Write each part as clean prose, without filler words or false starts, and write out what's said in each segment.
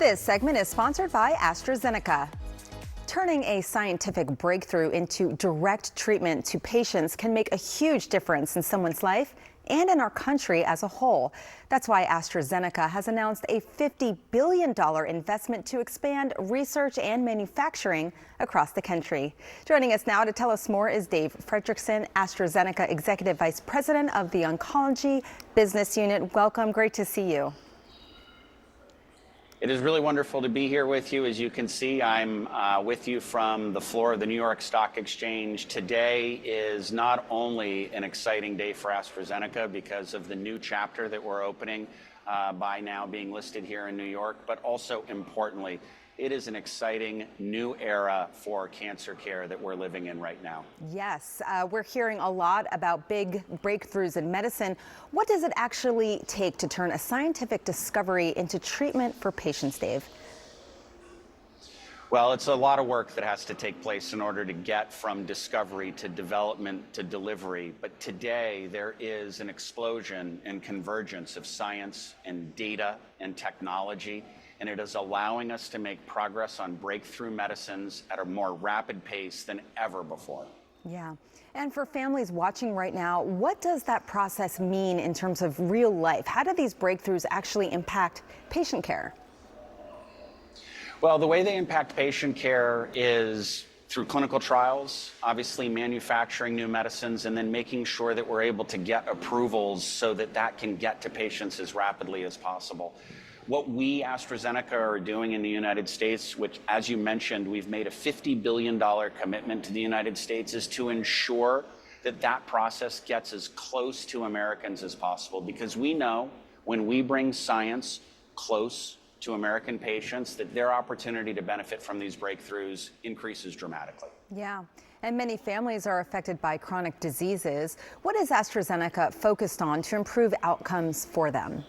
This segment is sponsored by Astrazeneca. Turning a scientific breakthrough into direct treatment to patients can make a huge difference in someone's life and in our country as a whole. That's why AstraZeneca has announced a $50 billion investment to expand research and manufacturing across the country. Joining us now to tell us more is Dave Fredrickson, AstraZeneca Executive Vice President of the Oncology Business Unit. Welcome. Great to see you. It is really wonderful to be here with you. As you can see, I'm with you from the floor of the New York Stock Exchange. Today is not only an exciting day for AstraZeneca because of the new chapter that we're opening by now being listed here in New York, but also importantly, it is an exciting new era for cancer care that we're living in right now. Yes, we're hearing a lot about big breakthroughs in medicine. What does it actually take to turn a scientific discovery into treatment for patients, Dave? Well, it's a lot of work that has to take place in order to get from discovery to development to delivery. But today there is an explosion and convergence of science and data and technology, and it is allowing us to make progress on breakthrough medicines at a more rapid pace than ever before. Yeah. And for families watching right now, what does that process mean in terms of real life? How do these breakthroughs actually impact patient care? Well, the way they impact patient care is through clinical trials, obviously manufacturing new medicines, and then making sure that we're able to get approvals so that that can get to patients as rapidly as possible. What we, AstraZeneca, are doing in the United States, which, as you mentioned, we've made a $50 billion commitment to the United States, is to ensure that that process gets as close to Americans as possible. Because we know when we bring science close to American patients, that their opportunity to benefit from these breakthroughs increases dramatically. Yeah, and many families are affected by chronic diseases. What is AstraZeneca focused on to improve outcomes for them?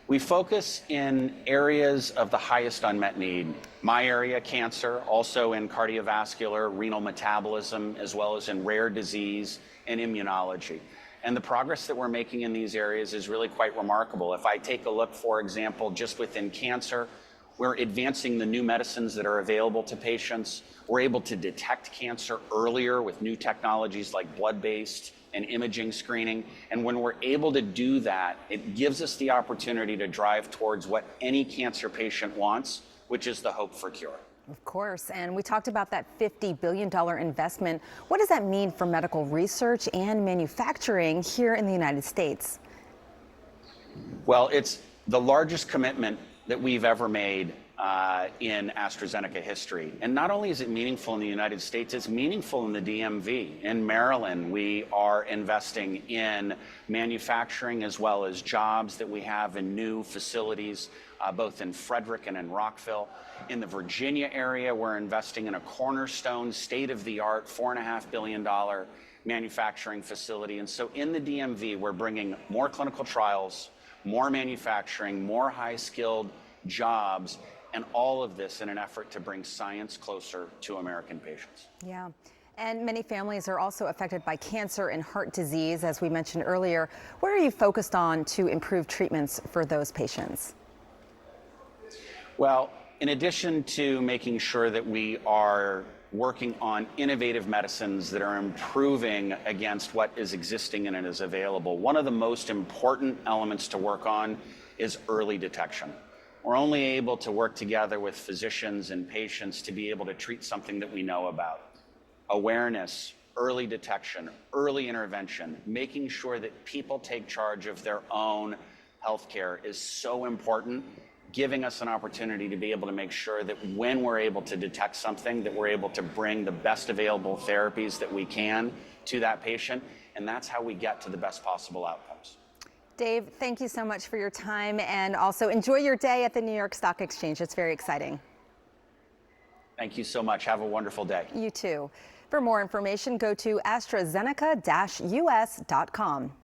We focus in areas of the highest unmet need. My area, cancer, also in cardiovascular, renal metabolism, as well as in rare disease and immunology. And the progress that we're making in these areas is really quite remarkable. If I take a look, for example, just within cancer, we're advancing the new medicines that are available to patients. We're able to detect cancer earlier with new technologies like blood-based and imaging screening. And when we're able to do that, it gives us the opportunity to drive towards what any cancer patient wants, which is the hope for cure. Of course, and we talked about that $50 billion investment. What does that mean for medical research and manufacturing here in the United States? Well, it's the largest commitment that we've ever made in AstraZeneca history. And not only is it meaningful in the United States, it's meaningful in the DMV. In Maryland, we are investing in manufacturing as well as jobs that we have in new facilities, both in Frederick and in Rockville. In the Virginia area, we're investing in a cornerstone, state-of-the-art, $4.5 billion manufacturing facility. And so in the DMV, we're bringing more clinical trials, more manufacturing, more high-skilled jobs, and all of this in an effort to bring science closer to American patients. Yeah. And many families are also affected by cancer and heart disease, as we mentioned earlier. What are you focused on to improve treatments for those patients? Well, in addition to making sure that we are working on innovative medicines that are improving against what is existing and is available, one of the most important elements to work on is early detection. We're only able to work together with physicians and patients to be able to treat something that we know about. Awareness, early detection, early intervention, making sure that people take charge of their own healthcare is so important, giving us an opportunity to be able to make sure that when we're able to detect something, that we're able to bring the best available therapies that we can to that patient, and that's how we get to the best possible outcomes. Dave, thank you so much for your time, and also enjoy your day at the New York Stock Exchange. It's very exciting. Thank you so much. Have a wonderful day. You too. For more information, go to AstraZeneca-US.com.